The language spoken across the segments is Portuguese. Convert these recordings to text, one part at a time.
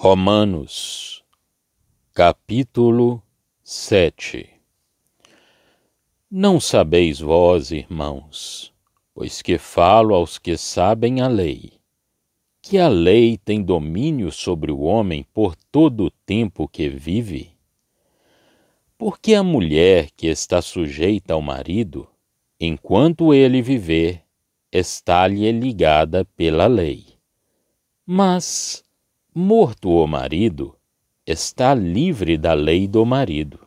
Romanos, capítulo 7. Não sabeis vós, irmãos, pois que falo aos que sabem a lei, que a lei tem domínio sobre o homem por todo o tempo que vive? Porque a mulher que está sujeita ao marido, enquanto ele viver, está-lhe ligada pela lei. Mas, morto o marido, está livre da lei do marido.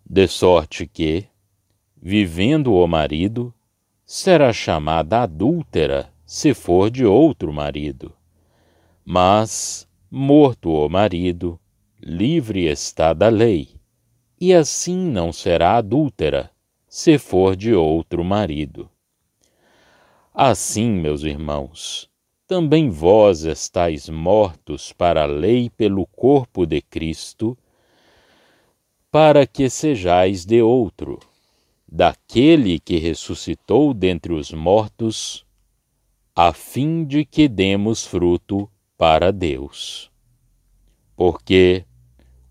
De sorte que, vivendo o marido, será chamada adúltera se for de outro marido. Mas, morto o marido, livre está da lei, e assim não será adúltera se for de outro marido. Assim, meus irmãos, também vós estáis mortos para a lei pelo corpo de Cristo, para que sejais de outro, daquele que ressuscitou dentre os mortos, a fim de que demos fruto para Deus. Porque,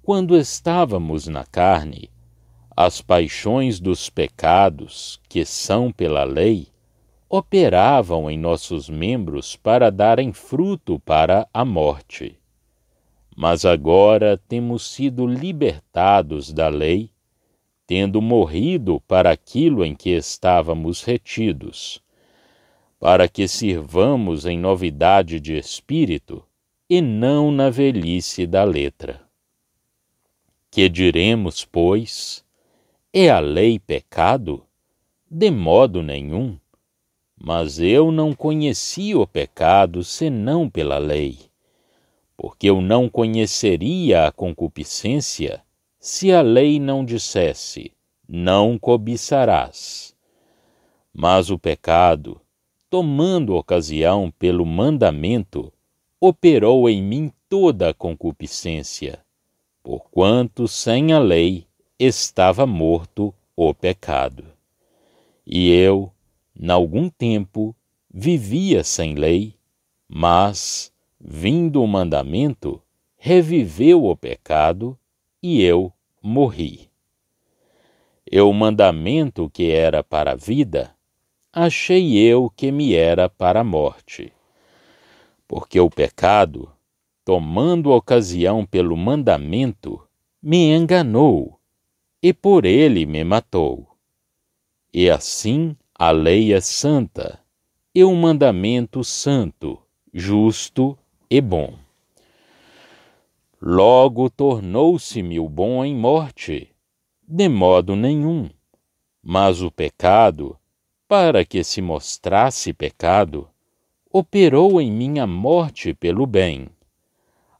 quando estávamos na carne, as paixões dos pecados, que são pela lei, operavam em nossos membros para darem fruto para a morte. Mas agora temos sido libertados da lei, tendo morrido para aquilo em que estávamos retidos, para que sirvamos em novidade de espírito e não na velhice da letra. Que diremos, pois? É a lei pecado? De modo nenhum. Mas eu não conheci o pecado senão pela lei, porque eu não conheceria a concupiscência se a lei não dissesse, não cobiçarás. Mas o pecado, tomando ocasião pelo mandamento, operou em mim toda a concupiscência, porquanto sem a lei estava morto o pecado. E eu, n'algum tempo, vivia sem lei, mas, vindo o mandamento, reviveu o pecado, e eu morri. E o mandamento que era para a vida, achei eu que me era para a morte. Porque o pecado, tomando ocasião pelo mandamento, me enganou, e por ele me matou. E assim, a lei é santa, e o mandamento santo, justo e bom. Logo tornou-se-me o bom em morte, de modo nenhum. Mas o pecado, para que se mostrasse pecado, operou em mim a morte pelo bem,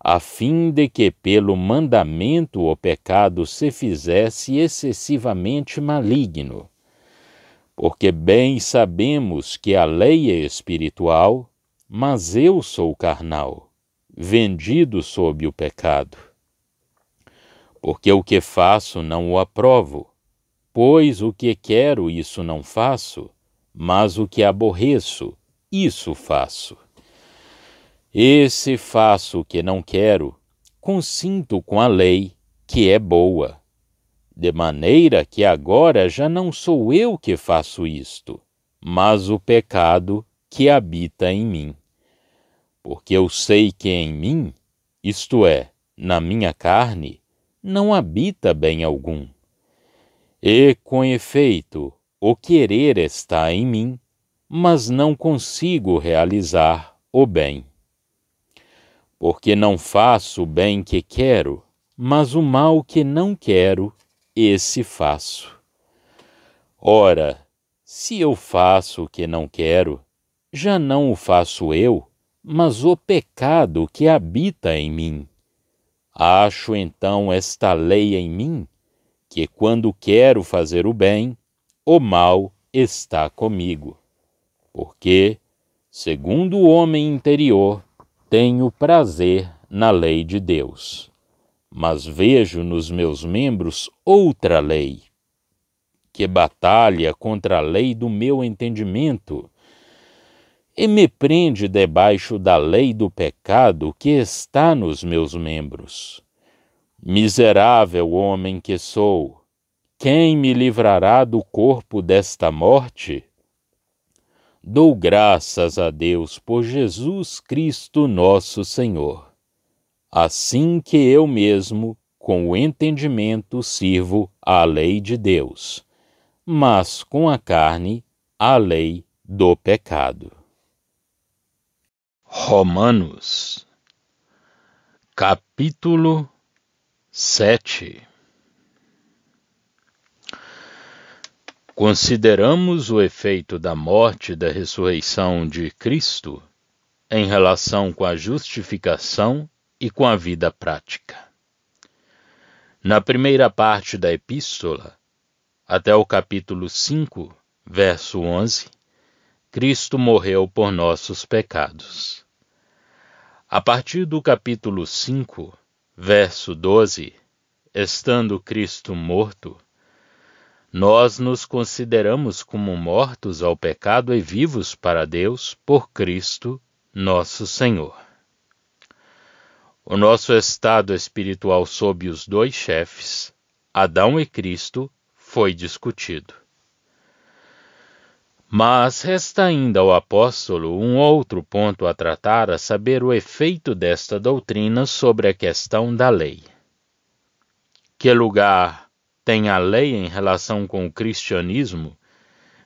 a fim de que pelo mandamento o pecado se fizesse excessivamente maligno. Porque bem sabemos que a lei é espiritual, mas eu sou carnal, vendido sob o pecado. Porque o que faço não o aprovo, pois o que quero isso não faço, mas o que aborreço, isso faço. Esse faço o que não quero, consinto com a lei, que é boa. De maneira que agora já não sou eu que faço isto, mas o pecado que habita em mim. Porque eu sei que em mim, isto é, na minha carne, não habita bem algum. E, com efeito, o querer está em mim, mas não consigo realizar o bem. Porque não faço o bem que quero, mas o mal que não quero, esse faço. Ora, se eu faço o que não quero, já não o faço eu, mas o pecado que habita em mim. Acho então esta lei em mim, que quando quero fazer o bem, o mal está comigo. Porque, segundo o homem interior, tenho prazer na lei de Deus. Mas vejo nos meus membros outra lei, que batalha contra a lei do meu entendimento e me prende debaixo da lei do pecado que está nos meus membros. Miserável homem que sou, quem me livrará do corpo desta morte? Dou graças a Deus por Jesus Cristo nosso Senhor. Assim que eu mesmo, com o entendimento, sirvo à lei de Deus, mas com a carne, a lei do pecado. Romanos, capítulo 7. Consideramos o efeito da morte e da ressurreição de Cristo em relação com a justificação e com a vida prática. Na primeira parte da epístola, até o capítulo 5, verso 11, Cristo morreu por nossos pecados. A partir do capítulo 5, verso 12, estando Cristo morto, nós nos consideramos como mortos ao pecado e vivos para Deus por Cristo, nosso Senhor. O nosso estado espiritual sob os dois chefes, Adão e Cristo, foi discutido. Mas resta ainda ao apóstolo um outro ponto a tratar, a saber, o efeito desta doutrina sobre a questão da lei. Que lugar tem a lei em relação com o cristianismo,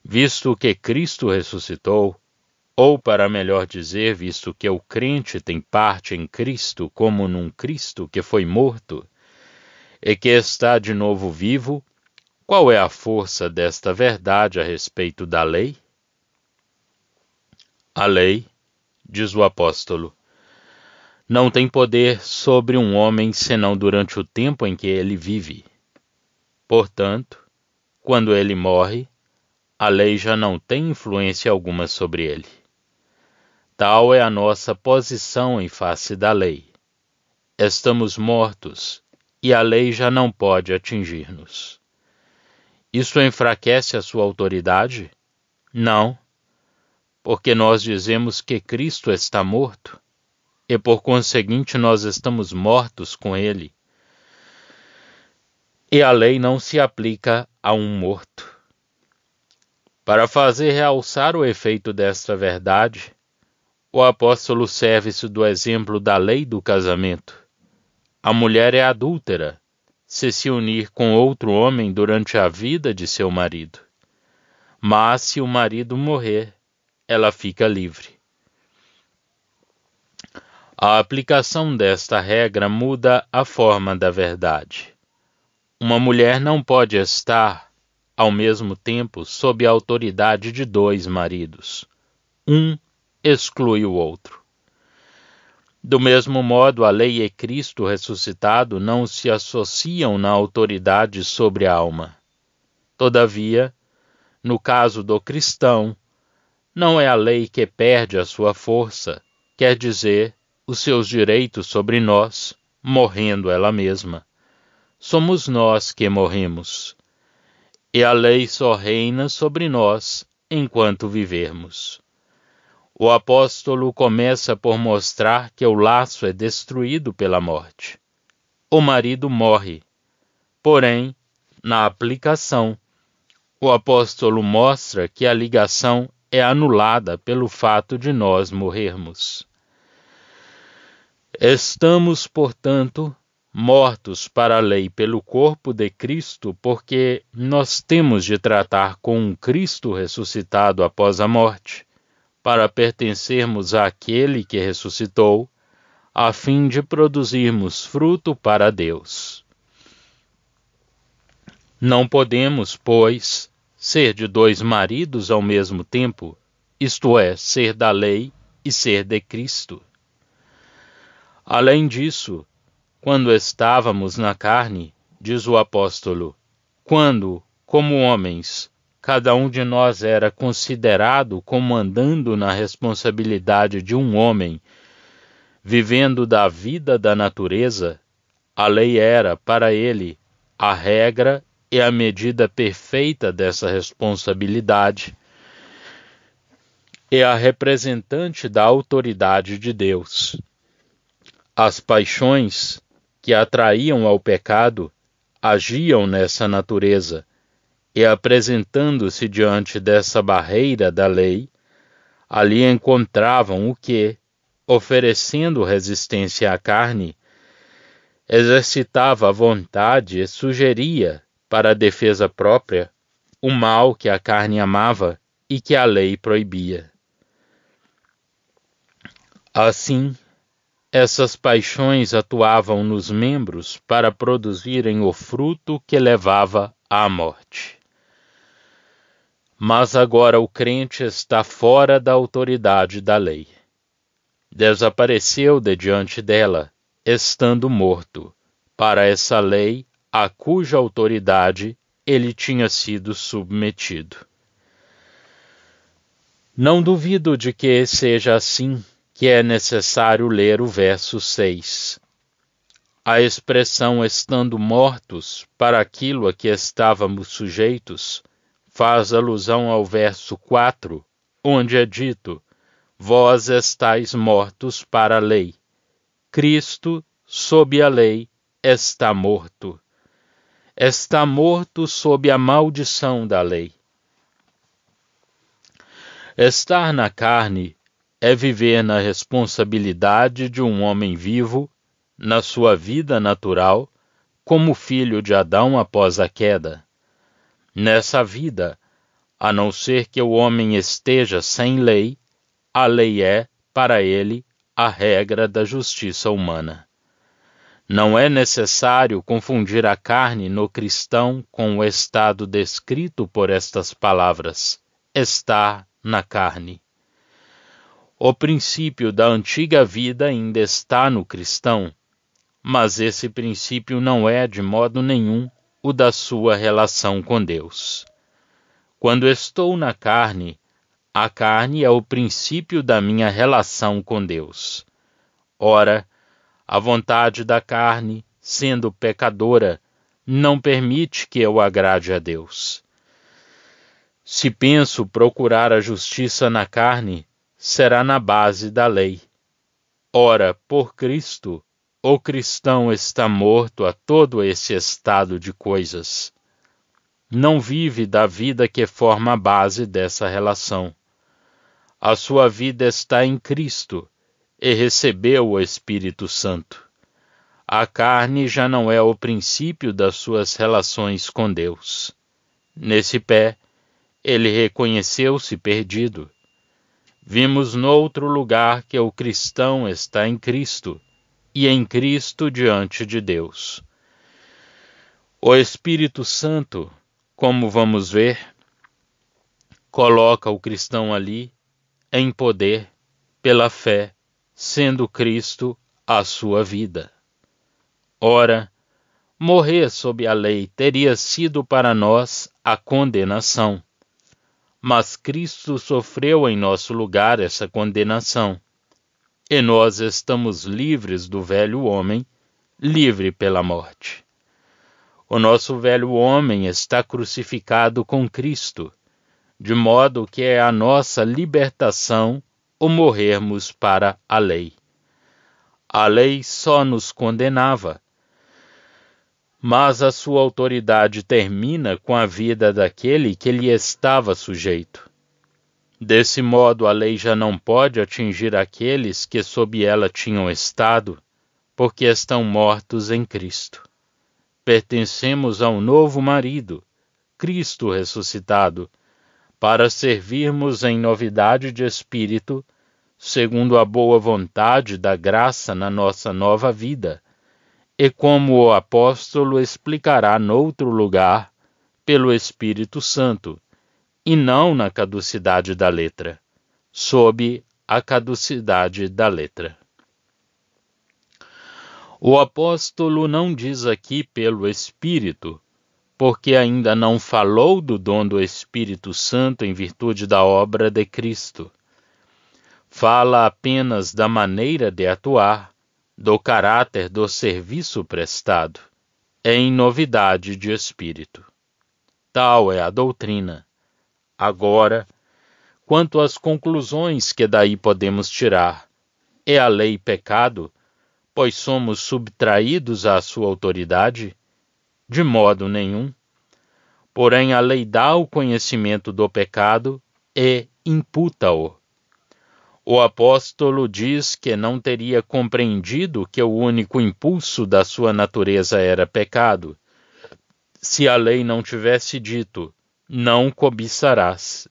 visto que Cristo ressuscitou, ou, para melhor dizer, visto que o crente tem parte em Cristo como num Cristo que foi morto e que está de novo vivo? Qual é a força desta verdade a respeito da lei? A lei, diz o apóstolo, não tem poder sobre um homem senão durante o tempo em que ele vive. Portanto, quando ele morre, a lei já não tem influência alguma sobre ele. Tal é a nossa posição em face da lei. Estamos mortos e a lei já não pode atingir-nos. Isso enfraquece a sua autoridade? Não, porque nós dizemos que Cristo está morto e, por conseguinte, nós estamos mortos com ele. E a lei não se aplica a um morto. Para fazer realçar o efeito desta verdade, o apóstolo serve-se do exemplo da lei do casamento. A mulher é adúltera se unir com outro homem durante a vida de seu marido. Mas se o marido morrer, ela fica livre. A aplicação desta regra muda a forma da verdade. Uma mulher não pode estar, ao mesmo tempo, sob a autoridade de dois maridos. Um exclui o outro. Do mesmo modo, a lei e Cristo ressuscitado não se associam na autoridade sobre a alma. Todavia, no caso do cristão, não é a lei que perde a sua força, quer dizer, os seus direitos sobre nós, morrendo ela mesma. Somos nós que morremos, e a lei só reina sobre nós enquanto vivermos. O apóstolo começa por mostrar que o laço é destruído pela morte. O marido morre, porém, na aplicação, o apóstolo mostra que a ligação é anulada pelo fato de nós morrermos. Estamos, portanto, mortos para a lei pelo corpo de Cristo, porque nós temos de tratar com um Cristo ressuscitado após a morte, para pertencermos àquele que ressuscitou, a fim de produzirmos fruto para Deus. Não podemos, pois, ser de dois maridos ao mesmo tempo, isto é, ser da lei e ser de Cristo. Além disso, quando estávamos na carne, diz o apóstolo, quando, como homens, cada um de nós era considerado como andando na responsabilidade de um homem, vivendo da vida da natureza, a lei era, para ele, a regra e a medida perfeita dessa responsabilidade. é a representante da autoridade de Deus. As paixões que atraíam ao pecado agiam nessa natureza e, apresentando-se diante dessa barreira da lei, ali encontravam o que, oferecendo resistência à carne, exercitava a vontade e sugeria, para a defesa própria, o mal que a carne amava e que a lei proibia. Assim, essas paixões atuavam nos membros para produzirem o fruto que levava à morte. Mas agora o crente está fora da autoridade da lei. Desapareceu de diante dela, estando morto, para essa lei a cuja autoridade ele tinha sido submetido. Não duvido de que seja assim que é necessário ler o verso 6. A expressão estando mortos para aquilo a que estávamos sujeitos faz alusão ao verso 4, onde é dito: vós estáis mortos para a lei. Cristo, sob a lei, está morto. Está morto sob a maldição da lei. Estar na carne é viver na responsabilidade de um homem vivo, na sua vida natural, como filho de Adão após a queda. Nessa vida, a não ser que o homem esteja sem lei, a lei é, para ele, a regra da justiça humana. Não é necessário confundir a carne no cristão com o estado descrito por estas palavras: estar na carne. O princípio da antiga vida ainda está no cristão, mas esse princípio não é, de modo nenhum, o da sua relação com Deus. Quando estou na carne, a carne é o princípio da minha relação com Deus. Ora, a vontade da carne, sendo pecadora, não permite que eu agrade a Deus. Se penso procurar a justiça na carne, será na base da lei. Ora, por Cristo, o cristão está morto a todo esse estado de coisas. Não vive da vida que forma a base dessa relação. A sua vida está em Cristo e recebeu o Espírito Santo. A carne já não é o princípio das suas relações com Deus. Nesse pé, ele reconheceu-se perdido. Vimos noutro lugar que o cristão está em Cristo, e em Cristo diante de Deus. O Espírito Santo, como vamos ver, coloca o cristão ali em poder pela fé, sendo Cristo a sua vida. Ora, morrer sob a lei teria sido para nós a condenação, mas Cristo sofreu em nosso lugar essa condenação, e nós estamos livres do velho homem, livre pela morte. O nosso velho homem está crucificado com Cristo, de modo que é a nossa libertação o morrermos para a lei. A lei só nos condenava, mas a sua autoridade termina com a vida daquele que lhe estava sujeito. Desse modo, a lei já não pode atingir aqueles que sob ela tinham estado, porque estão mortos em Cristo. Pertencemos ao novo marido, Cristo ressuscitado, para servirmos em novidade de espírito, segundo a boa vontade da graça na nossa nova vida, e como o apóstolo explicará noutro lugar, pelo Espírito Santo, e não na caducidade da letra, sob a caducidade da letra. O apóstolo não diz aqui pelo Espírito, porque ainda não falou do dom do Espírito Santo em virtude da obra de Cristo. Fala apenas da maneira de atuar, do caráter do serviço prestado, em novidade de espírito. Tal é a doutrina. Agora, Quanto às conclusões que daí podemos tirar, é a lei pecado, pois somos subtraídos à sua autoridade? De modo nenhum. Porém, a lei dá o conhecimento do pecado e imputa-o. O apóstolo diz que não teria compreendido que o único impulso da sua natureza era pecado, se a lei não tivesse dito, não cobiçarás.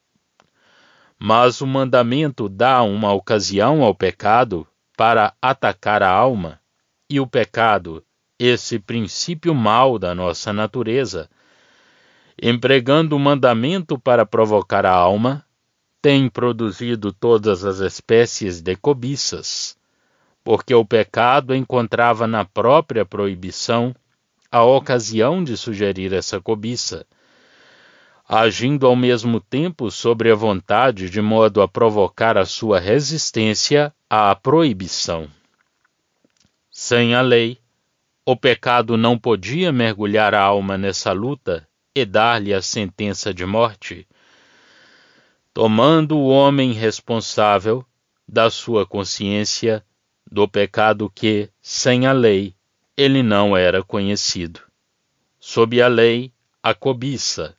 Mas o mandamento dá uma ocasião ao pecado para atacar a alma, e o pecado, esse princípio mau da nossa natureza, empregando o mandamento para provocar a alma, tem produzido todas as espécies de cobiças, porque o pecado encontrava na própria proibição a ocasião de sugerir essa cobiça, agindo ao mesmo tempo sobre a vontade de modo a provocar a sua resistência à proibição. Sem a lei, o pecado não podia mergulhar a alma nessa luta e dar-lhe a sentença de morte, tomando o homem responsável da sua consciência do pecado que, sem a lei, ele não era conhecido. Sob a lei, a cobiça,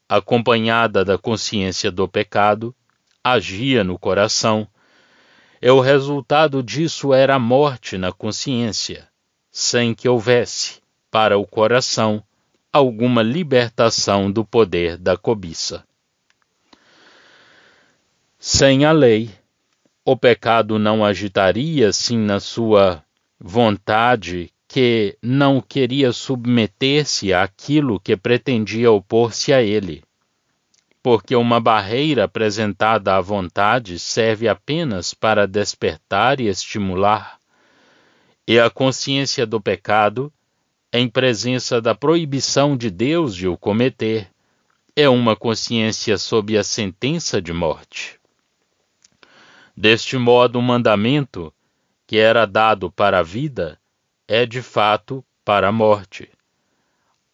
acompanhada da consciência do pecado, agia no coração, e o resultado disso era a morte na consciência, sem que houvesse, para o coração, alguma libertação do poder da cobiça. Sem a lei, o pecado não agitaria assim na sua vontade que não queria submeter-se àquilo que pretendia opor-se a ele, porque uma barreira apresentada à vontade serve apenas para despertar e estimular, e a consciência do pecado, em presença da proibição de Deus de o cometer, é uma consciência sob a sentença de morte. Deste modo, o mandamento, que era dado para a vida, é de fato para a morte.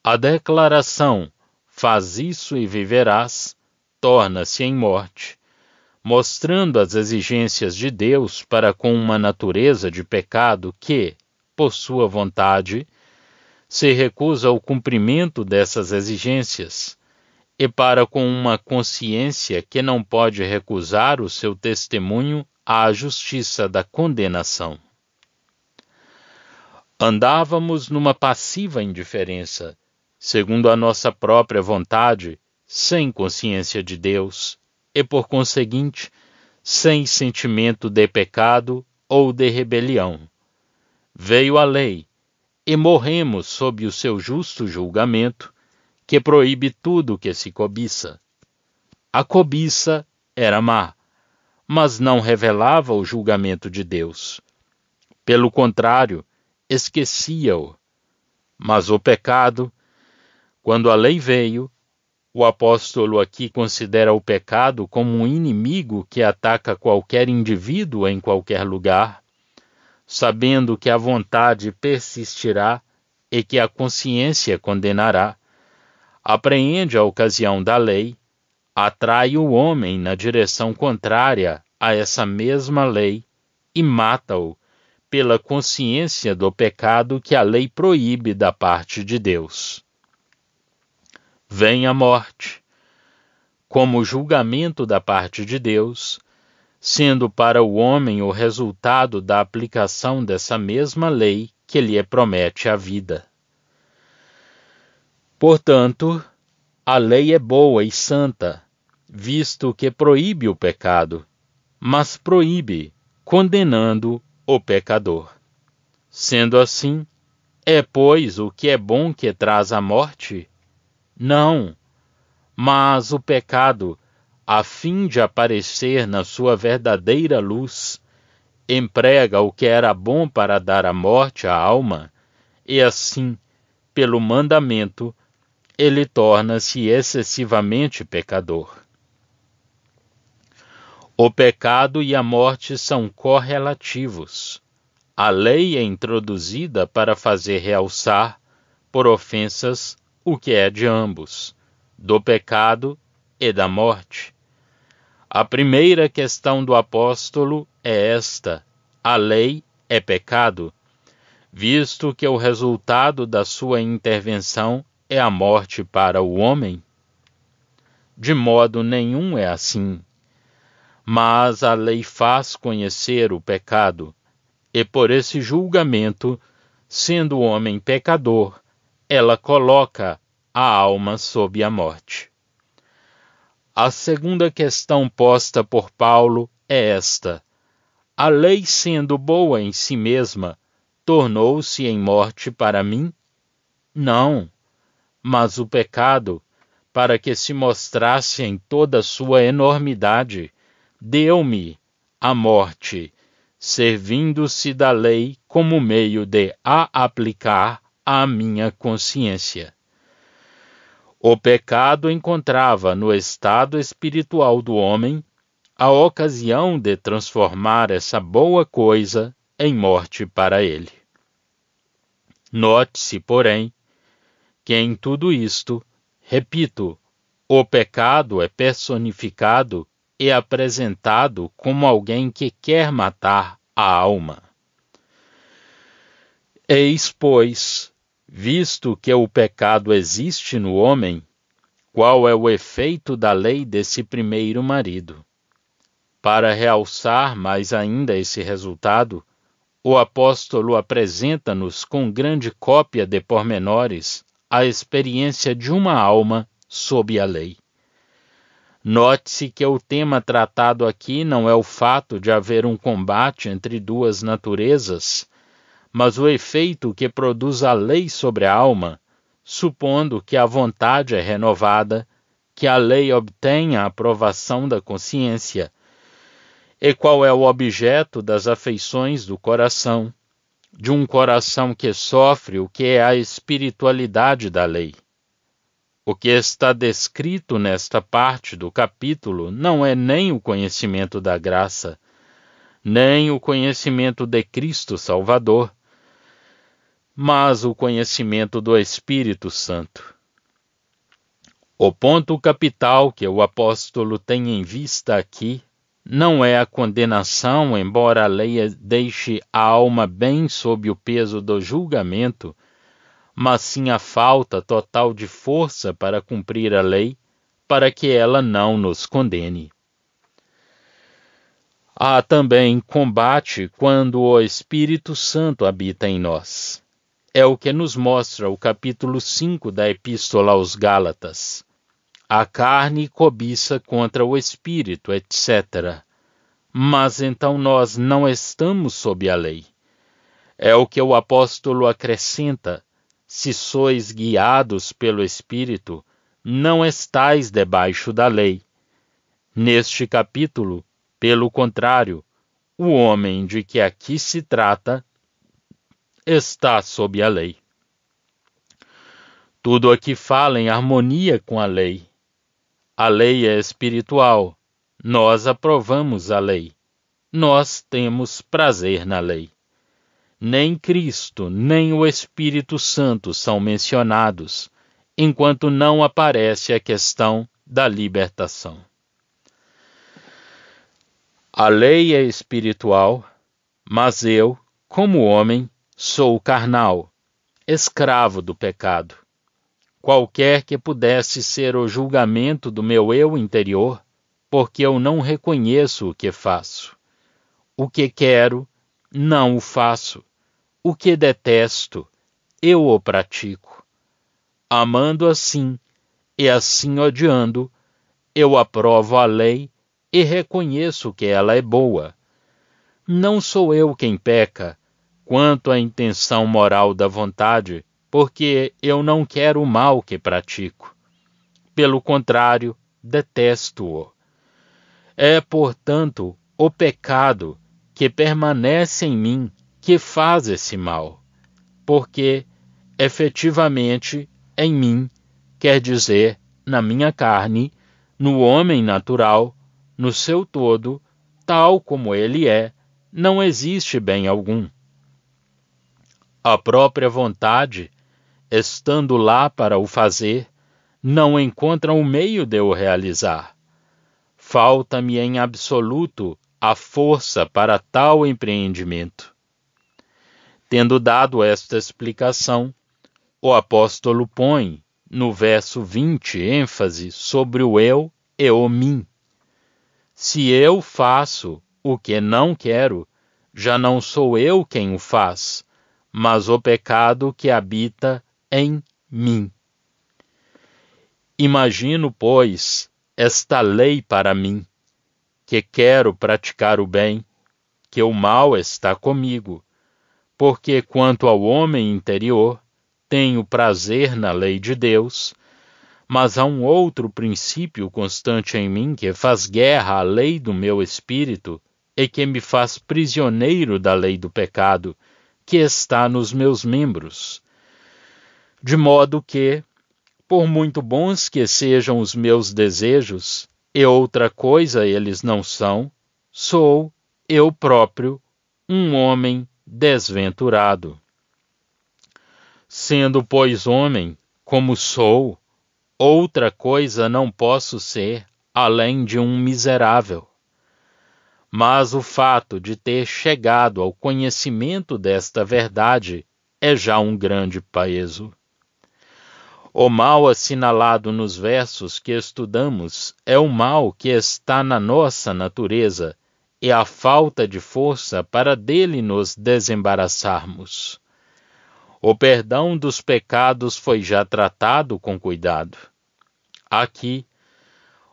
A declaração, faz isso e viverás, torna-se em morte, mostrando as exigências de Deus para com uma natureza de pecado que, por sua vontade, se recusa ao cumprimento dessas exigências, e para com uma consciência que não pode recusar o seu testemunho à justiça da condenação. Andávamos numa passiva indiferença, segundo a nossa própria vontade, sem consciência de Deus, e por conseguinte, sem sentimento de pecado ou de rebelião. Veio a lei, e morremos sob o seu justo julgamento, que proíbe tudo que se cobiça. A cobiça era má, mas não revelava o julgamento de Deus. Pelo contrário, esquecia-o. Mas o pecado, quando a lei veio, o apóstolo aqui considera o pecado como um inimigo que ataca qualquer indivíduo em qualquer lugar, sabendo que a vontade persistirá e que a consciência condenará, apreende a ocasião da lei, atrai o homem na direção contrária a essa mesma lei e mata-o pela consciência do pecado que a lei proíbe da parte de Deus. Vem a morte, como julgamento da parte de Deus, sendo para o homem o resultado da aplicação dessa mesma lei que lhe promete a vida. Portanto, a lei é boa e santa, visto que proíbe o pecado, mas proíbe, condenando o pecador. Sendo assim, é, pois, o que é bom que traz a morte? Não, mas o pecado, a fim de aparecer na sua verdadeira luz, emprega o que era bom para dar a morte à alma, e assim, pelo mandamento, ele torna-se excessivamente pecador. O pecado e a morte são correlativos. A lei é introduzida para fazer realçar, por ofensas, o que é de ambos, do pecado e da morte. A primeira questão do apóstolo é esta: a lei é pecado, visto que o resultado da sua intervenção é a morte para o homem? De modo nenhum é assim. Mas a lei faz conhecer o pecado, e por esse julgamento, sendo o homem pecador, ela coloca a alma sob a morte. A segunda questão posta por Paulo é esta: a lei, sendo boa em si mesma, tornou-se em morte para mim? Não, mas o pecado, para que se mostrasse em toda a sua enormidade, deu-me a morte, servindo-se da lei como meio de a aplicar à minha consciência. O pecado encontrava no estado espiritual do homem a ocasião de transformar essa boa coisa em morte para ele. Note-se, porém, que em tudo isto, repito, o pecado é personificado e apresentado como alguém que quer matar a alma. Eis, pois, visto que o pecado existe no homem, qual é o efeito da lei desse primeiro marido? Para realçar mais ainda esse resultado, o apóstolo apresenta-nos com grande cópia de pormenores a experiência de uma alma sob a lei. Note-se que o tema tratado aqui não é o fato de haver um combate entre duas naturezas, mas o efeito que produz a lei sobre a alma, supondo que a vontade é renovada, que a lei obtenha a aprovação da consciência. E qual é o objeto das afeições do coração, de um coração que sofre o que é a espiritualidade da lei? O que está descrito nesta parte do capítulo não é nem o conhecimento da graça, nem o conhecimento de Cristo Salvador, mas o conhecimento do Espírito Santo. O ponto capital que o apóstolo tem em vista aqui não é a condenação, embora a lei deixe a alma bem sob o peso do julgamento, mas sim a falta total de força para cumprir a lei, para que ela não nos condene. Há também combate quando o Espírito Santo habita em nós. É o que nos mostra o capítulo 5 da Epístola aos Gálatas. A carne cobiça contra o Espírito, etc. Mas então nós não estamos sob a lei. É o que o apóstolo acrescenta: se sois guiados pelo Espírito, não estais debaixo da lei. Neste capítulo, pelo contrário, o homem de que aqui se trata está sob a lei. Tudo aqui fala em harmonia com a lei. A lei é espiritual. Nós aprovamos a lei. Nós temos prazer na lei. Nem Cristo, nem o Espírito Santo são mencionados, enquanto não aparece a questão da libertação. A lei é espiritual, mas eu, como homem, sou carnal, escravo do pecado. Qualquer que pudesse ser o julgamento do meu eu interior, porque eu não reconheço o que faço. O que quero, não o faço. O que detesto, eu o pratico. Amando assim, e assim odiando, eu aprovo a lei e reconheço que ela é boa. Não sou eu quem peca, quanto à intenção moral da vontade, porque eu não quero o mal que pratico. Pelo contrário, detesto-o. É, portanto, o pecado que permanece em mim que faz esse mal, porque, efetivamente, em mim, quer dizer, na minha carne, no homem natural, no seu todo, tal como ele é, não existe bem algum. A própria vontade, estando lá para o fazer, não encontra um meio de o realizar. falta-me em absoluto a força para tal empreendimento. Tendo dado esta explicação, o apóstolo põe, no verso 20, ênfase sobre o eu e o mim. Se eu faço o que não quero, já não sou eu quem o faz, mas o pecado que habita em mim. Imagino, pois, esta lei para mim, que quero praticar o bem, que o mal está comigo, porque quanto ao homem interior, tenho prazer na lei de Deus, mas há um outro princípio constante em mim que faz guerra à lei do meu espírito e que me faz prisioneiro da lei do pecado, que está nos meus membros. De modo que, por muito bons que sejam os meus desejos, e outra coisa eles não são, sou eu próprio um homem desventurado. Sendo, pois, homem, como sou, outra coisa não posso ser além de um miserável. Mas o fato de ter chegado ao conhecimento desta verdade é já um grande peso. O mal assinalado nos versos que estudamos é o mal que está na nossa natureza e a falta de força para dele nos desembaraçarmos. O perdão dos pecados foi já tratado com cuidado. Aqui,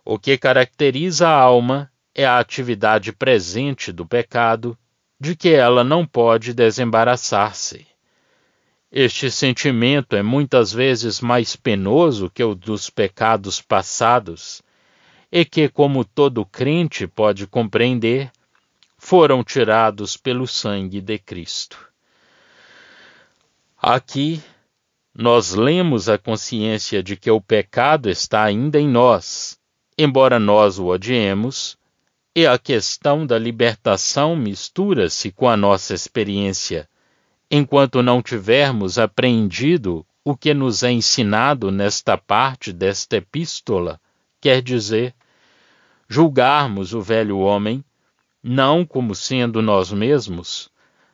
o que caracteriza a alma é a atividade presente do pecado, de que ela não pode desembaraçar-se. Este sentimento é muitas vezes mais penoso que o dos pecados passados, e que, como todo crente pode compreender, foram tirados pelo sangue de Cristo. Aqui, nós lemos a consciência de que o pecado está ainda em nós, embora nós o odiemos, e a questão da libertação mistura-se com a nossa experiência, enquanto não tivermos apreendido o que nos é ensinado nesta parte desta epístola, quer dizer, julgarmos o velho homem, não como sendo nós mesmos,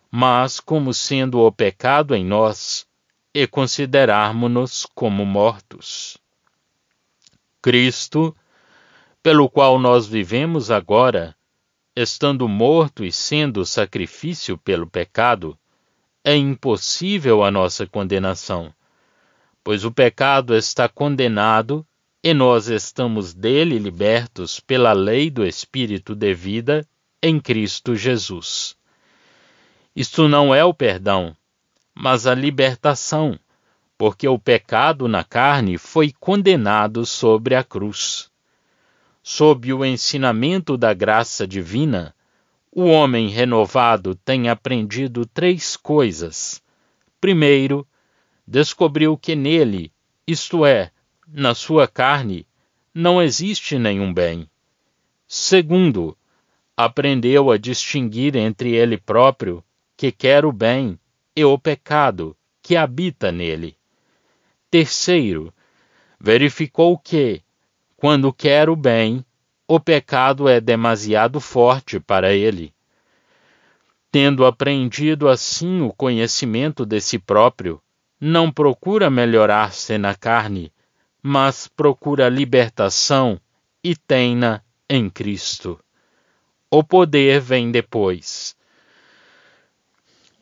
mas como sendo o pecado em nós, e considerarmos-nos como mortos. Cristo, pelo qual nós vivemos agora, estando morto e sendo sacrifício pelo pecado, é impossível a nossa condenação, pois o pecado está condenado e nós estamos dele libertos pela lei do Espírito de vida em Cristo Jesus. Isto não é o perdão, mas a libertação, porque o pecado na carne foi condenado sobre a cruz. Sob o ensinamento da graça divina, o homem renovado tem aprendido 3 coisas. Primeiro, descobriu que nele, isto é, na sua carne, não existe nenhum bem. Segundo, aprendeu a distinguir entre ele próprio, que quer o bem, e o pecado, que habita nele. Terceiro, verificou que, quando quer o bem, o pecado é demasiado forte para ele. Tendo apreendido assim o conhecimento de si próprio, não procura melhorar-se na carne, mas procura libertação e tem-na em Cristo. O poder vem depois.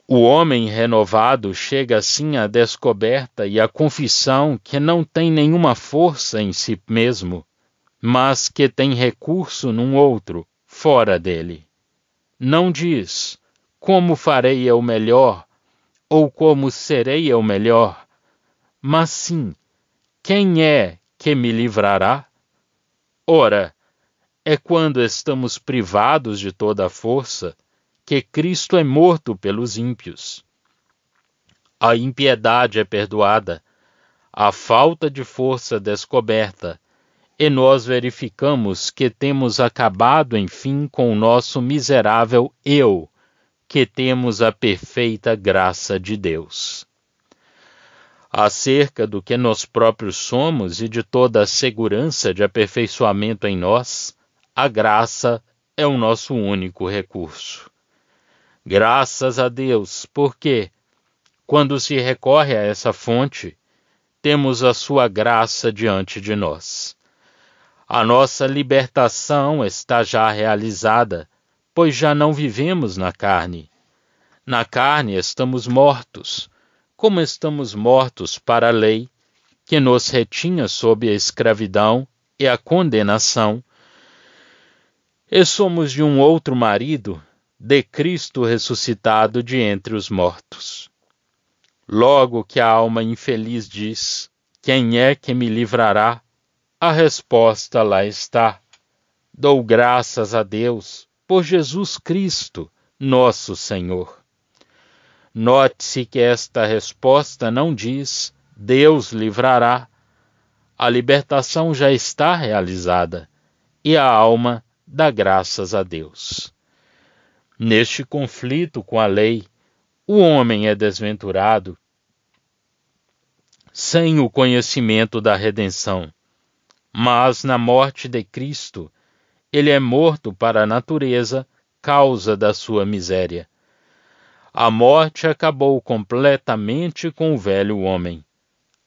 O homem renovado chega assim à descoberta e à confissão que não tem nenhuma força em si mesmo, mas que tem recurso num outro, fora dele. Não diz, como farei eu melhor, ou como serei eu melhor, mas sim, quem é que me livrará? Ora, é quando estamos privados de toda a força, que Cristo é morto pelos ímpios. A impiedade é perdoada, a falta de força descoberta, e nós verificamos que temos acabado, enfim, com o nosso miserável eu, que temos a perfeita graça de Deus. Acerca do que nós próprios somos e de toda a segurança de aperfeiçoamento em nós, a graça é o nosso único recurso. Graças a Deus, porque, quando se recorre a essa fonte, temos a sua graça diante de nós. A nossa libertação está já realizada, pois já não vivemos na carne. Na carne estamos mortos, como estamos mortos para a lei, que nos retinha sob a escravidão e a condenação, e somos de um outro marido, de Cristo ressuscitado de entre os mortos. Logo que a alma infeliz diz: quem é que me livrará? A resposta lá está: dou graças a Deus por Jesus Cristo, nosso Senhor. Note-se que esta resposta não diz: Deus livrará. A libertação já está realizada e a alma dá graças a Deus. Neste conflito com a lei, o homem é desventurado sem o conhecimento da redenção, mas na morte de Cristo, ele é morto para a natureza, causa da sua miséria. A morte acabou completamente com o velho homem.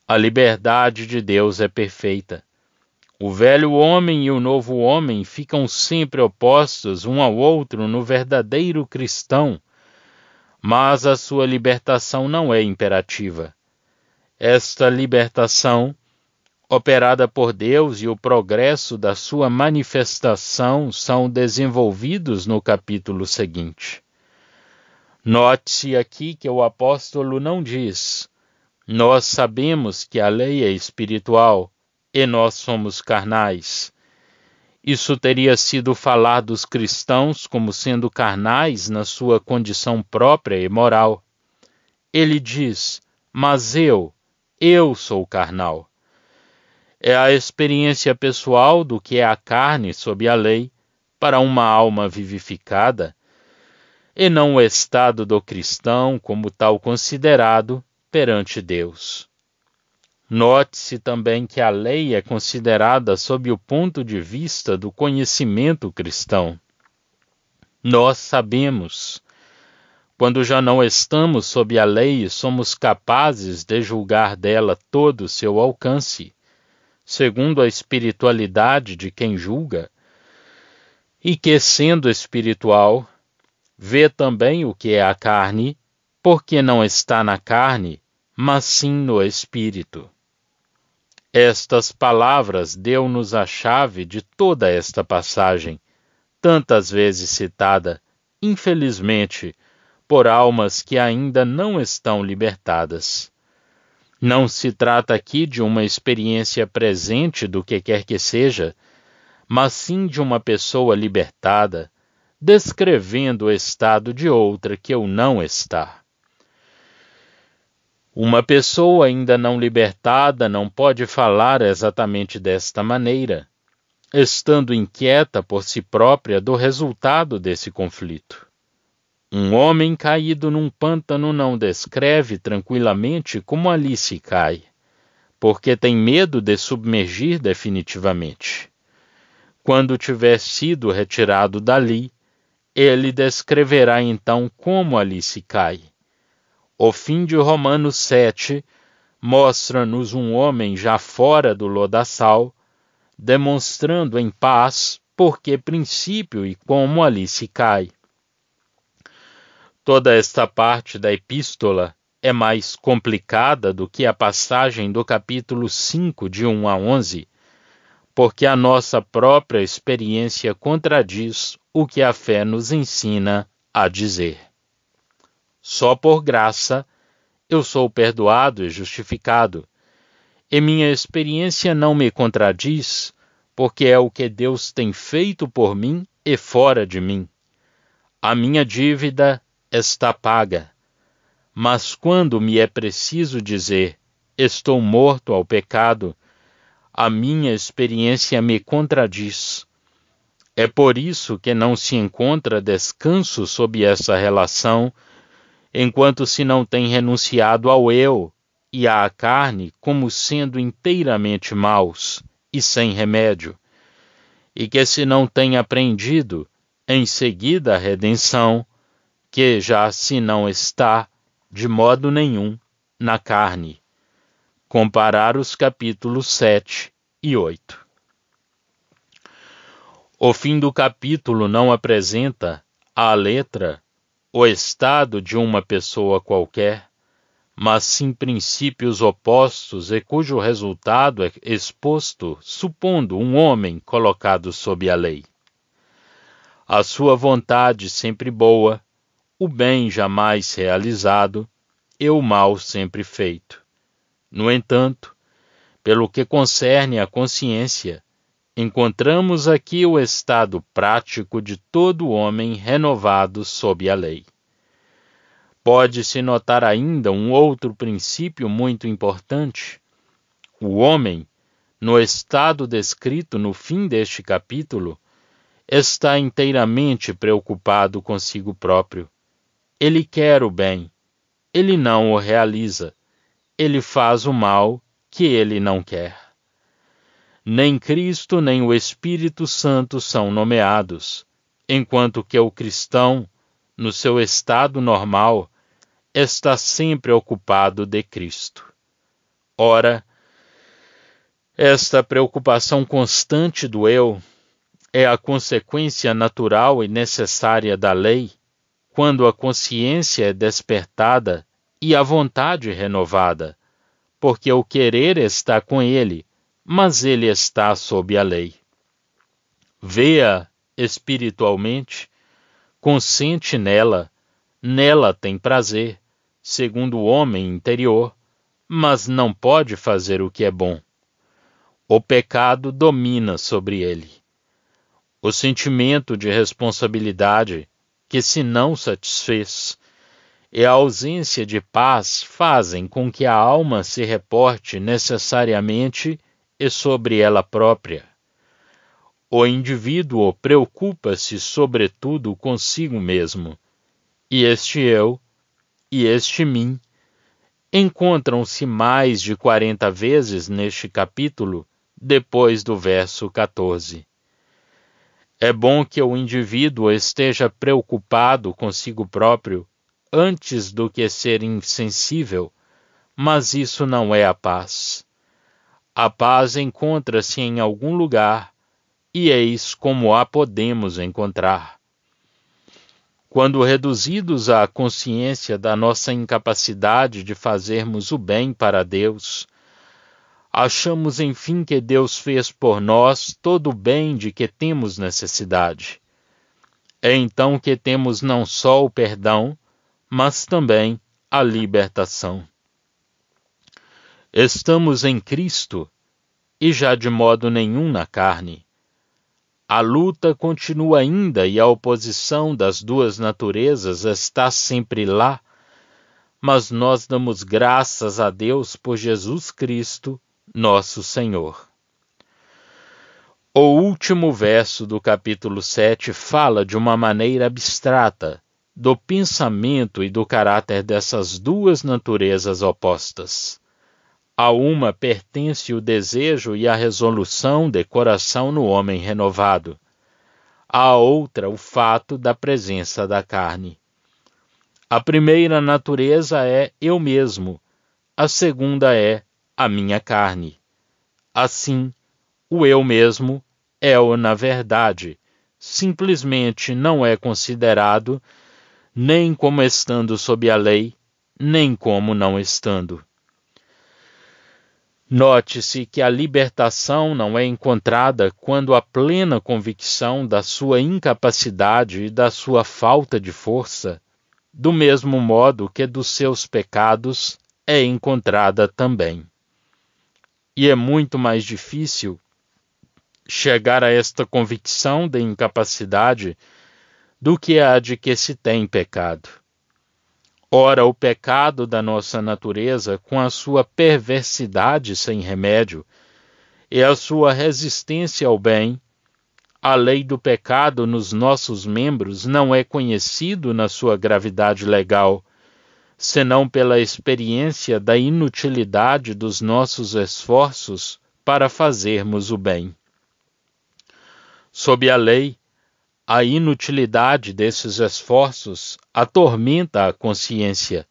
A liberdade de Deus é perfeita. O velho homem e o novo homem ficam sempre opostos um ao outro no verdadeiro cristão, mas a sua libertação não é imperativa. Esta libertação, operada por Deus, e o progresso da sua manifestação são desenvolvidos no capítulo seguinte. Note-se aqui que o apóstolo não diz: nós sabemos que a lei é espiritual e nós somos carnais. Isso teria sido falar dos cristãos como sendo carnais na sua condição própria e moral. Ele diz: mas eu sou carnal. É a experiência pessoal do que é a carne sob a lei para uma alma vivificada, e não o estado do cristão como tal considerado perante Deus. Note-se também que a lei é considerada sob o ponto de vista do conhecimento cristão. Nós sabemos, quando já não estamos sob a lei, somos capazes de julgar dela todo o seu alcance, segundo a espiritualidade de quem julga, e que, sendo espiritual, vê também o que é a carne, porque não está na carne, mas sim no Espírito. Estas palavras deu-nos a chave de toda esta passagem, tantas vezes citada, infelizmente, por almas que ainda não estão libertadas. Não se trata aqui de uma experiência presente do que quer que seja, mas sim de uma pessoa libertada, descrevendo o estado de outra que o não está. Uma pessoa ainda não libertada não pode falar exatamente desta maneira, estando inquieta por si própria do resultado desse conflito. Um homem caído num pântano não descreve tranquilamente como ali se cai, porque tem medo de submergir definitivamente. Quando tiver sido retirado dali, ele descreverá então como ali se cai. O fim de Romanos 7 mostra-nos um homem já fora do lodaçal, demonstrando em paz por que princípio e como ali se cai. Toda esta parte da epístola é mais complicada do que a passagem do capítulo 5, de 1 a 11, porque a nossa própria experiência contradiz o que a fé nos ensina a dizer. Só por graça eu sou perdoado e justificado, e minha experiência não me contradiz, porque é o que Deus tem feito por mim e fora de mim. A minha dívida está paga, mas quando me é preciso dizer estou morto ao pecado, a minha experiência me contradiz. É por isso que não se encontra descanso sob essa relação, enquanto se não tem renunciado ao eu e à carne como sendo inteiramente maus e sem remédio, e que se não tem aprendido em seguida a redenção, que já se não está, de modo nenhum, na carne. Comparar os capítulos 7 e 8. O fim do capítulo não apresenta, à letra, o estado de uma pessoa qualquer, mas sim princípios opostos e cujo resultado é exposto, supondo um homem colocado sob a lei. A sua vontade sempre boa, o bem jamais realizado e o mal sempre feito. No entanto, pelo que concerne à consciência, encontramos aqui o estado prático de todo homem renovado sob a lei. Pode-se notar ainda um outro princípio muito importante. O homem, no estado descrito no fim deste capítulo, está inteiramente preocupado consigo próprio. Ele quer o bem, ele não o realiza, ele faz o mal que ele não quer. Nem Cristo nem o Espírito Santo são nomeados, enquanto que o cristão, no seu estado normal, está sempre ocupado de Cristo. Ora, esta preocupação constante do eu é a consequência natural e necessária da lei, quando a consciência é despertada e a vontade renovada, porque o querer está com ele, mas ele está sob a lei. Vê-a espiritualmente, consente nela tem prazer, segundo o homem interior, mas não pode fazer o que é bom. O pecado domina sobre ele. O sentimento de responsabilidade, que se não satisfez, e a ausência de paz fazem com que a alma se reporte necessariamente e sobre ela própria. O indivíduo preocupa-se sobretudo consigo mesmo, e este eu, e este mim, encontram-se mais de 40 vezes neste capítulo, depois do verso 14. É bom que o indivíduo esteja preocupado consigo próprio antes do que ser insensível, mas isso não é a paz. A paz encontra-se em algum lugar, e eis como a podemos encontrar. Quando reduzidos à consciência da nossa incapacidade de fazermos o bem para Deus, achamos enfim que Deus fez por nós todo o bem de que temos necessidade. É então que temos não só o perdão, mas também a libertação. Estamos em Cristo e já de modo nenhum na carne. A luta continua ainda e a oposição das duas naturezas está sempre lá, mas nós damos graças a Deus por Jesus Cristo, nosso Senhor. O último verso do capítulo 7 fala de uma maneira abstrata do pensamento e do caráter dessas duas naturezas opostas. A uma pertence o desejo e a resolução de coração no homem renovado. À outra, o fato da presença da carne. A primeira natureza é eu mesmo, a segunda é a minha carne. Assim, o eu mesmo é o na verdade, simplesmente não é considerado nem como estando sob a lei, nem como não estando. Note-se que a libertação não é encontrada quando a plena convicção da sua incapacidade e da sua falta de força, do mesmo modo que dos seus pecados, é encontrada também. E é muito mais difícil chegar a esta convicção de incapacidade do que a de que se tem pecado. Ora, o pecado da nossa natureza, com a sua perversidade sem remédio e a sua resistência ao bem, a lei do pecado nos nossos membros não é conhecido na sua gravidade legal, senão pela experiência da inutilidade dos nossos esforços para fazermos o bem. Sob a lei, a inutilidade desses esforços atormenta a consciência,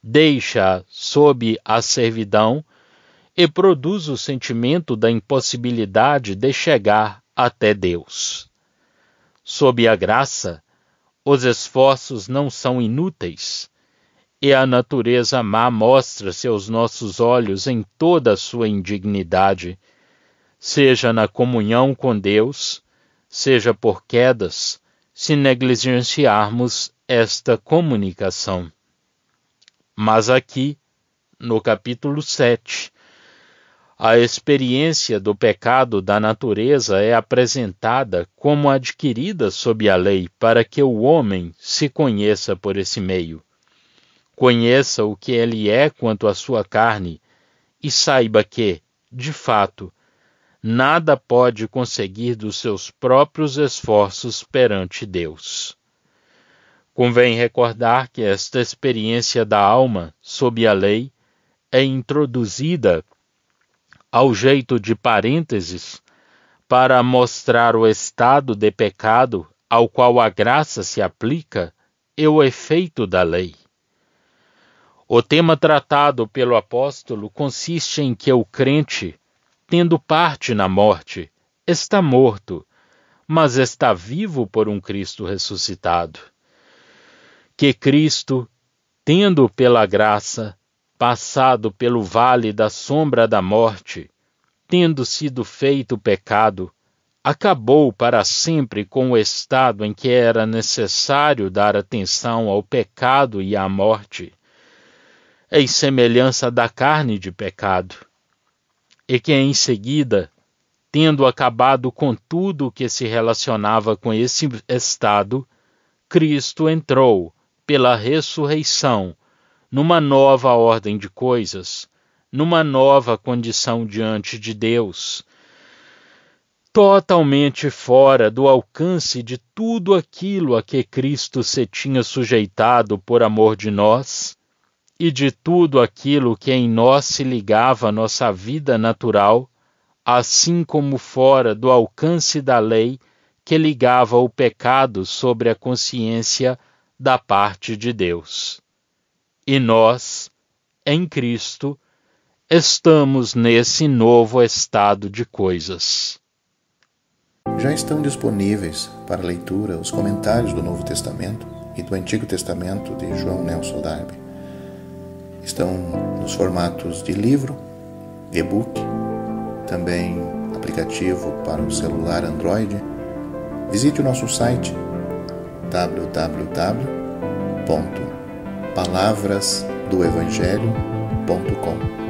deixa-a sob a servidão e produz o sentimento da impossibilidade de chegar até Deus. Sob a graça, os esforços não são inúteis, e a natureza má mostra-se aos nossos olhos em toda a sua indignidade, seja na comunhão com Deus, seja por quedas, se negligenciarmos esta comunicação. Mas aqui, no capítulo 7, a experiência do pecado da natureza é apresentada como adquirida sob a lei para que o homem se conheça por esse meio. Conheça o que ele é quanto à sua carne e saiba que, de fato, nada pode conseguir dos seus próprios esforços perante Deus. Convém recordar que esta experiência da alma sob a lei é introduzida ao jeito de parênteses para mostrar o estado de pecado ao qual a graça se aplica e o efeito da lei. O tema tratado pelo apóstolo consiste em que o crente, tendo parte na morte, está morto, mas está vivo por um Cristo ressuscitado. Que Cristo, tendo pela graça passado pelo vale da sombra da morte, tendo sido feito pecado, acabou para sempre com o estado em que era necessário dar atenção ao pecado e à morte, em semelhança da carne de pecado, e que em seguida, tendo acabado com tudo o que se relacionava com esse estado, Cristo entrou, pela ressurreição, numa nova ordem de coisas, numa nova condição diante de Deus, totalmente fora do alcance de tudo aquilo a que Cristo se tinha sujeitado por amor de nós, e de tudo aquilo que em nós se ligava à nossa vida natural, assim como fora do alcance da lei que ligava o pecado sobre a consciência da parte de Deus. E nós, em Cristo, estamos nesse novo estado de coisas. Já estão disponíveis para leitura os comentários do Novo Testamento e do Antigo Testamento de João Nelson Darby. Estão nos formatos de livro, e-book, também aplicativo para o celular Android. Visite o nosso site www.palavrasdoevangelho.com.